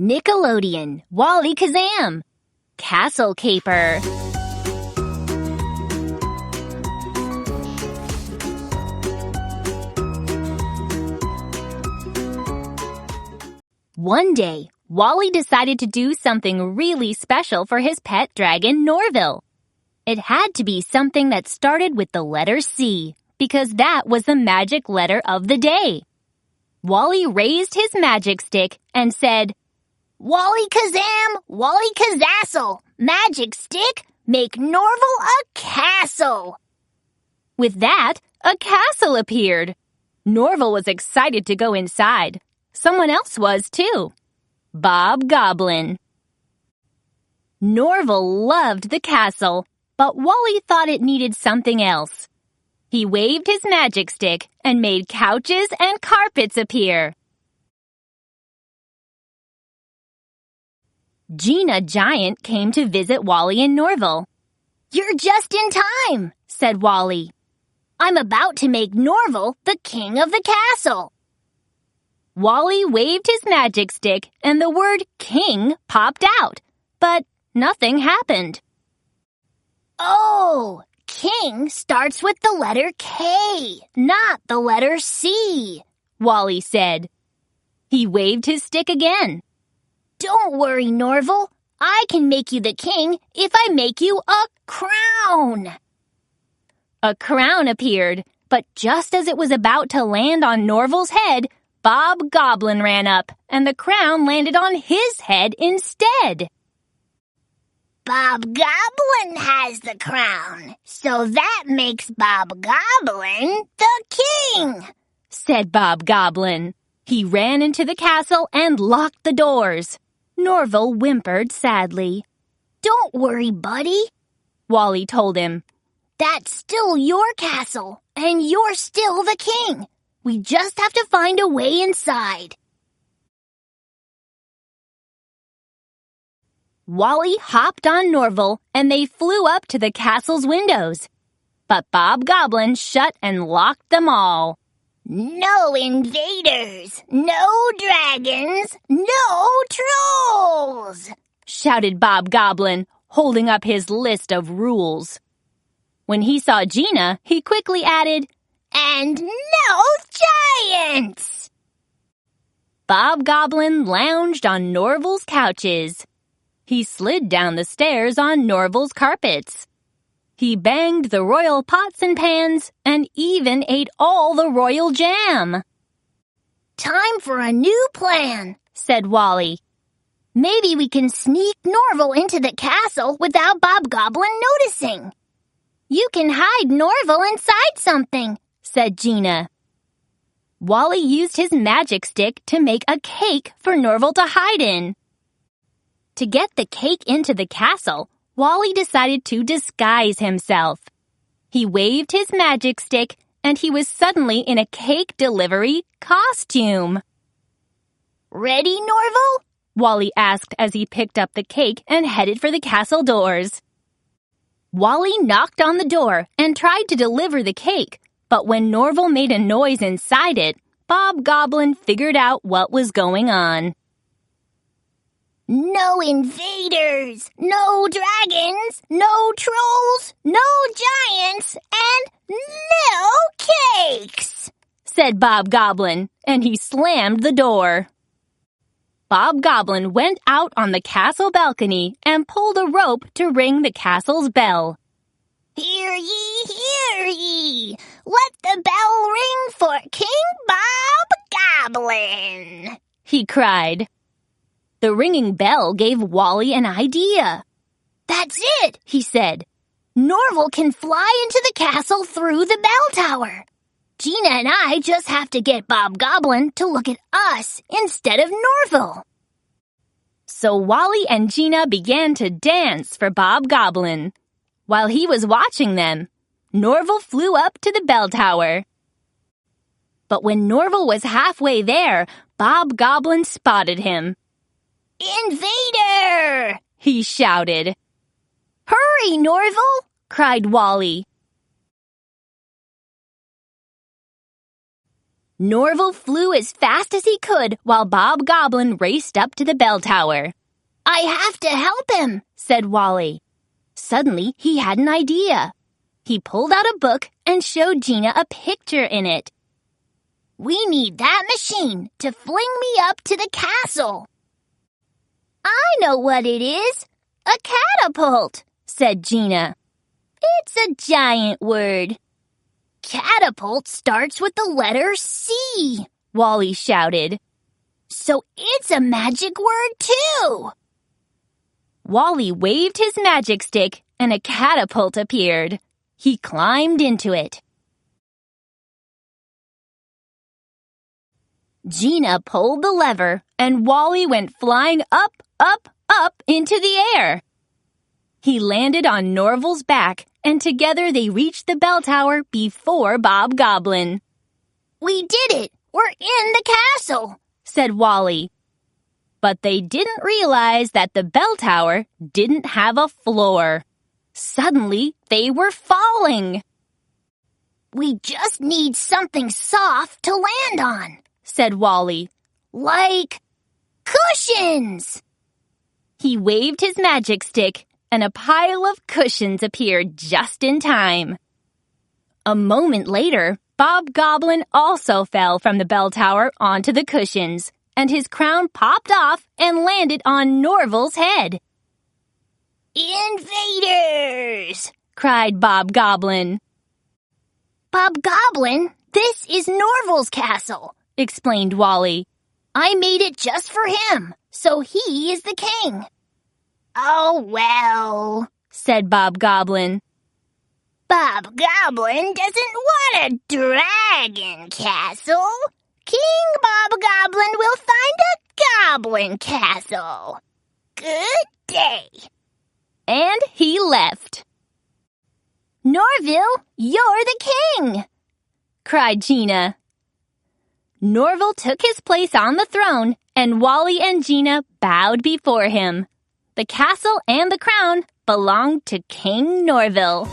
Nickelodeon Wallykazam, Castle Caper. One day, Wally decided to do something really special for his pet dragon, Norville. It had to be something that started with the letter C, because that was the magic letter of the day. Wally raised his magic stick and said, "Wallykazam, Wallykazassle, magic stick, make Norville a castle." With that, a castle appeared. Norville was excited to go inside. Someone else was too. Bob Goblin. Norville loved the castle, but Wally thought it needed something else. He waved his magic stick and made couches and carpets appear. Gina Giant came to visit Wally and Norville. "You're just in time," said Wally. "I'm about to make Norville the king of the castle." Wally waved his magic stick and the word king popped out, but nothing happened. "Oh, king starts with the letter K, not the letter C," Wally said. He waved his stick again. "Don't worry, Norville. I can make you the king if I make you a crown." A crown appeared, but just as it was about to land on Norville's head, Bob Goblin ran up, and the crown landed on his head instead. "Bob Goblin has the crown, so that makes Bob Goblin the king," said Bob Goblin. He ran into the castle and locked the doors. Norville whimpered sadly. "Don't worry, buddy," Wally told him. "That's still your castle, and you're still the king. We just have to find a way inside." Wally hopped on Norville, and they flew up to the castle's windows. But Bob Goblin shut and locked them all. "No invaders, no dragons, no trolls," shouted Bob Goblin, holding up his list of rules. When he saw Gina, he quickly added, "And no giants!" Bob Goblin lounged on Norville's couches. He slid down the stairs on Norville's carpets. He banged the royal pots and pans and even ate all the royal jam. "Time for a new plan," said Wally. "Maybe we can sneak Norville into the castle without Bob Goblin noticing." "You can hide Norville inside something," said Gina. Wally used his magic stick to make a cake for Norville to hide in. To get the cake into the castle, Wally decided to disguise himself. He waved his magic stick, and he was suddenly in a cake delivery costume. "Ready, Norville?" Wally asked as he picked up the cake and headed for the castle doors. Wally knocked on the door and tried to deliver the cake, but when Norville made a noise inside it, Bob Goblin figured out what was going on. "No invaders, no dragons, no trolls, no giants, and no cakes," said Bob Goblin, and he slammed the door. Bob Goblin went out on the castle balcony and pulled a rope to ring the castle's bell. "Hear ye, hear ye! Let the bell ring for King Bob Goblin!" he cried. The ringing bell gave Wally an idea. "That's it," he said. "Norville can fly into the castle through the bell tower. Gina and I just have to get Bob Goblin to look at us instead of Norville." So Wally and Gina began to dance for Bob Goblin. While he was watching them, Norville flew up to the bell tower. But when Norville was halfway there, Bob Goblin spotted him. "Invader!" he shouted. "Hurry, Norville!" cried Wally. Norville flew as fast as he could while Bob Goblin raced up to the bell tower. "I have to help him," said Wally. Suddenly, he had an idea. He pulled out a book and showed Gina a picture in it. "We need that machine to fling me up to the castle." "I know what it is. A catapult," said Gina. "It's a giant word." "Catapult starts with the letter C," Wally shouted. "So it's a magic word too." Wally waved his magic stick and a catapult appeared. He climbed into it. Gina pulled the lever and Wally went flying up, up, up into the air. He landed on Norville's back and together they reached the bell tower before Bob Goblin. "We did it! We're in the castle!" said Wally. But they didn't realize that the bell tower didn't have a floor. Suddenly, they were falling. "We just need something soft to land on," said Wally. "Like cushions!" He waved his magic stick and a pile of cushions appeared just in time. A moment later, Bob Goblin also fell from the bell tower onto the cushions, and his crown popped off and landed on Norville's head. "Invaders!" cried Bob Goblin. "Bob Goblin, this is Norville's castle," explained Wally. "I made it just for him, so he is the king." "Oh, well," said Bob Goblin. "Bob Goblin doesn't want a dragon castle. King Bob Goblin will find a goblin castle. Good day." And he left. "Norville, you're the king!" cried Gina. Norville took his place on the throne, and Wally and Gina bowed before him. The castle and the crown belonged to King Norville.